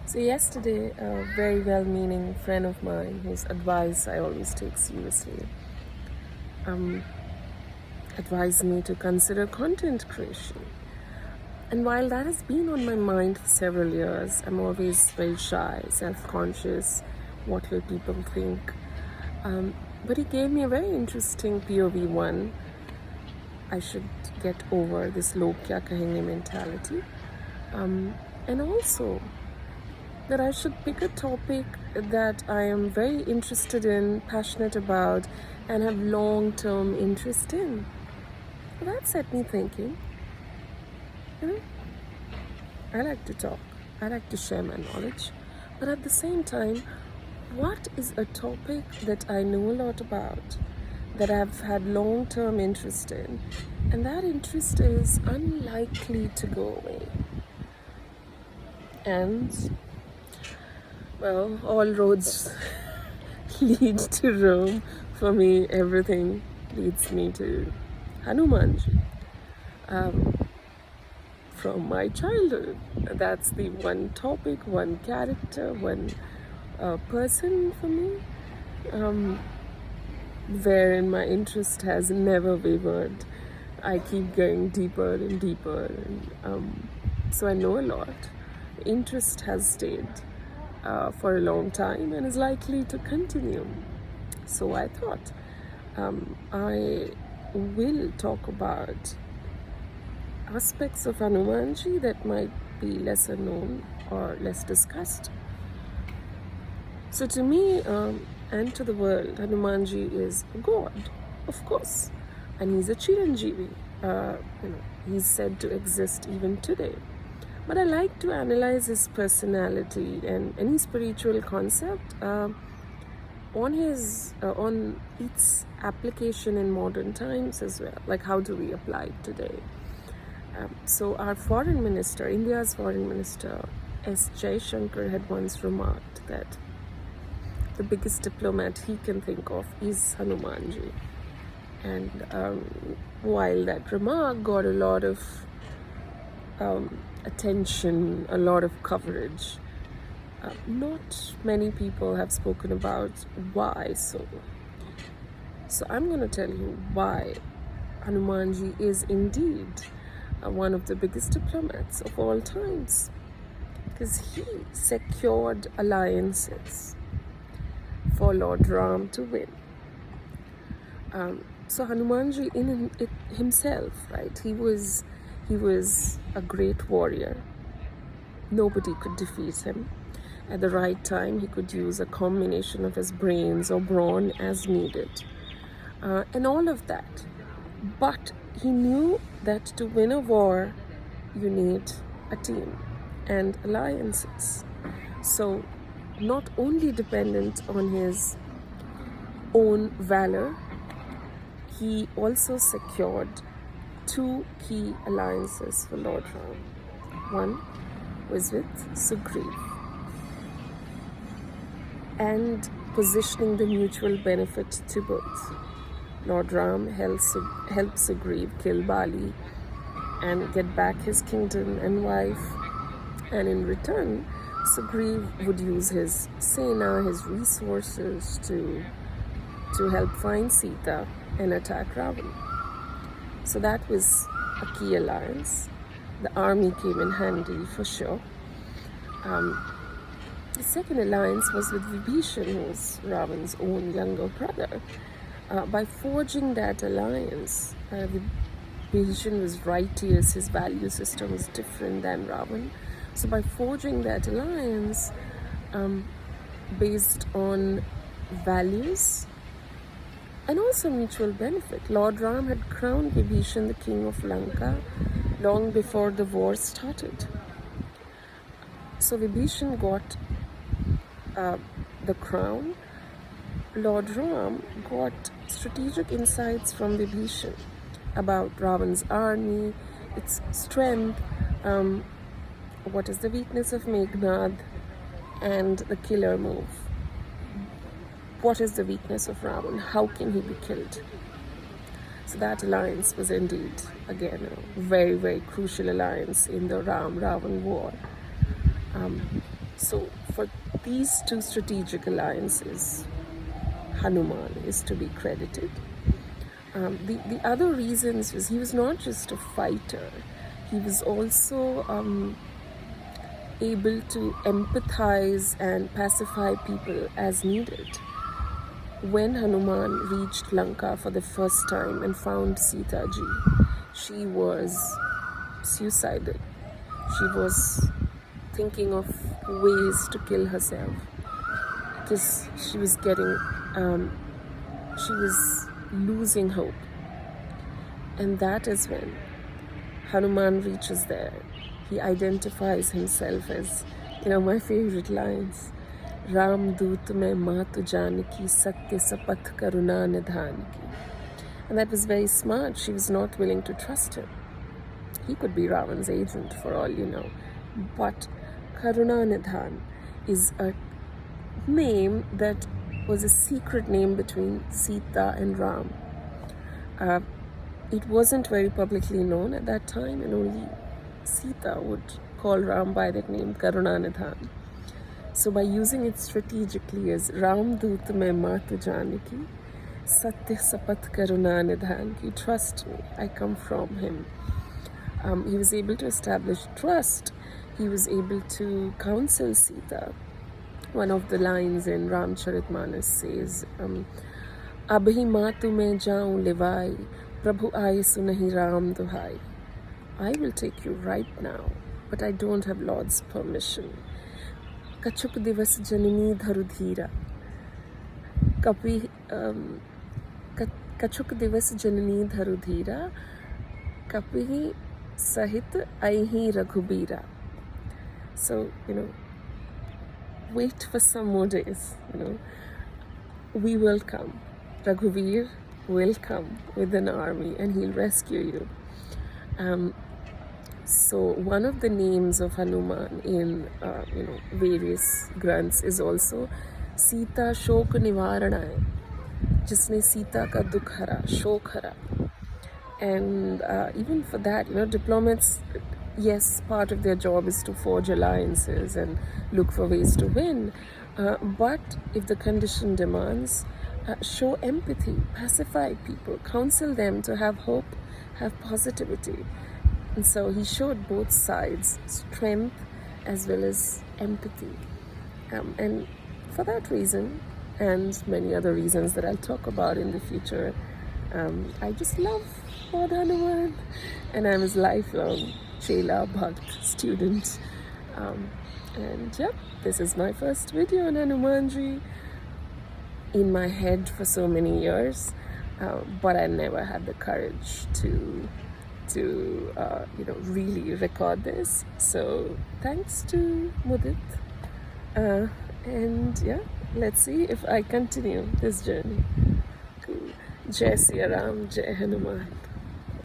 So yesterday, a very well-meaning friend of mine, whose advice I always take seriously, advised me to consider content creation. And while that has been on my mind for several years, I'm always very shy, self-conscious, what will people think? But he gave me a very interesting POV one. I should get over this log kya kahenge mentality. And also that I should pick a topic that I am very interested in, passionate about, and have long-term interest in. Well, that set me thinking. I like to talk, I like to share my knowledge, but at the same time, what is a topic that I know a lot about, that I've had long-term interest in, and that interest is unlikely to go away? And well, all roads lead to Rome. For me, everything leads me to HanumanJi. From my childhood, that's the one topic, one character, one person for me, wherein my interest has never wavered. I keep going deeper and deeper, and so I know a lot. Interest has stayed for a long time and is likely to continue. So I thought I will talk about aspects of HanumanJi that might be lesser known or less discussed. So to me and to the world, HanumanJi is a god, of course, and he's a Chiranjeevi. He's said to exist even today. But I like to analyze his personality and any spiritual concept on its application in modern times as well. Like, how do we apply it today? So our foreign minister, India's foreign minister, S. Jaishankar, had once remarked that the biggest diplomat he can think of is HanumanJi. And while that remark got a lot of attention, a lot of coverage, not many people have spoken about why so. So I'm going to tell you why HanumanJi is indeed one of the biggest diplomats of all times, because he secured alliances for Lord Ram to win. So HanumanJi in himself, right? He was a great warrior. Nobody could defeat him. At the right time, he could use a combination of his brains or brawn as needed, and all of that. But he knew that to win a war, you need a team and alliances. So not only dependent on his own valor, he also secured two key alliances for Lord Ram. One was with Sugriv, and positioning the mutual benefit to both. Lord Ram helped Sugriv kill Bali and get back his kingdom and wife, and in return, Sugriv would use his Sena, his resources, to help find Sita and attack Ravan. So that was a key alliance. The army came in handy for sure. The second alliance was with Vibhishan, who was Ravan's own younger brother. By forging that alliance, Vibhishan was righteous, his value system was different than Ravan. So by forging that alliance based on values and also mutual benefit, Lord Ram had crowned Vibhishan the king of Lanka long before the war started. So Vibhishan got the crown. Lord Ram got strategic insights from Vibhishan about Ravan's army, its strength, what is the weakness of Meghnad, and the killer move. What is the weakness of Ravan? How can he be killed? So that alliance was indeed, again, a very, very crucial alliance in the Ram-Ravan war. So for these two strategic alliances, Hanuman is to be credited. The other reasons was he was not just a fighter, he was also able to empathize and pacify people as needed. When Hanuman reached Lanka for the first time and found Sita ji, she was suicidal. She was thinking of ways to kill herself because she was losing hope. And that is when Hanuman reaches there. He identifies himself as, my favorite lines, Ram Doot mein Matu Janaki Satya Sapath Karuna Nidhan ki. And that was very smart. She was not willing to trust him. He could be Ravan's agent for all you know. But Karuna Nidhan is a name that was a secret name between Sita and Ram. It wasn't very publicly known at that time, and only Sita would call Ram by that name, Karunanidhan. So by using it strategically as Ram Doot mein Matu Janaki, Satya Sapath Karunanidhan ki, trust me, I come from him. He was able to establish trust. He was able to counsel Sita. One of the lines in Ramcharitmanas says, Abhi matu mein jaun levai, Prabhu aaye sunahi Ram duhai. I will take you right now, but I don't have Lord's permission. Kachuk divas janani dharudhira. Kachuk divas janani dharudhira. Kapi sahit aihi raghubira. So, wait for some more days, we will come. Raghuvir will come with an army and he'll rescue you. So one of the names of Hanuman in various granths is also Sita Shok Nivarana hai, jisne Sita ka dukh hara, shok hara. And even for that, diplomats, yes, part of their job is to forge alliances and look for ways to win. But if the condition demands, show empathy, pacify people, counsel them to have hope, have positivity. And so he showed both sides, strength as well as empathy. And for that reason, and many other reasons that I'll talk about in the future, I just love Lord Hanuman, and I'm his lifelong Chela Bhakt student. And yep, this is my first video on HanumanJi, in my head for so many years, but I never had the courage to really record this. So thanks to Mudit, and yeah, let's see if I continue this journey. Cool. Jai Siya Ram, Jai Hanuman.